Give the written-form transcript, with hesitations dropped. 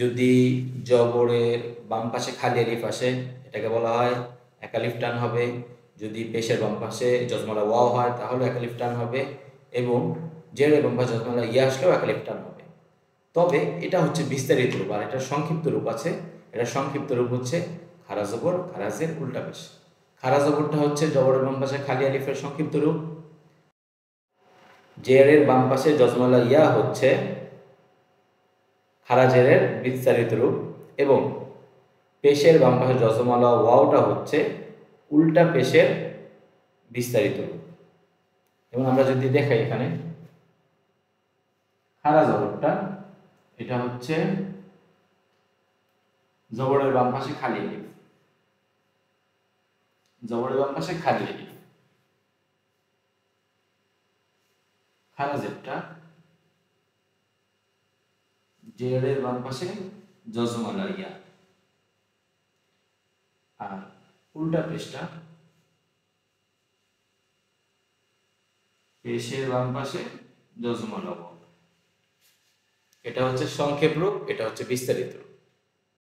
যদি জবরের বাম পাশে খালি আলিফ আসে এটাকে বলা হয় এক আলিফ টান হবে। যদি পেশের বাম পাশে জজমালা ওয়াও হয় তাহলে এক আলিফ টান হবে, এবং জেরের বাম পাশে জজমালা ইয়া আসলেও এক আলিফ টান হবে। তবে এটা হচ্ছে বিস্তারিত রূপ, আর এটা সংক্ষিপ্ত রূপ আছে। এটা সংক্ষিপ্ত রূপ হচ্ছে খারা জবর খারাজের উল্টা পেশ। খারা জবরটা হচ্ছে জবরের বাম পাশে খালি আলিফের সংক্ষিপ্ত রূপ। জেরের বাম পাশে জজমালা ইয়া হচ্ছে খারাজের বিস্তারিত রূপ, এবং পেশের বাম পাশে জজমালা ওয়াওটা হচ্ছে উল্টা পেশের বিস্তারিত রূপ। এবং আমরা যদি দেখাই এখানে খারা জবরটা, এটা হচ্ছে জবরের বাম পাশে খালি আলিফ, জবরের বাম পাশে খালি আলিফ। খারাজেরটা জেরের বাম পাশে জজমালা ইয়া, আর উল্টা পেশটা পেশের বাম পাশে জজমালা ওয়াও। এটা হচ্ছে সংক্ষেপ রূপ, এটা হচ্ছে বিস্তারিত রূপ।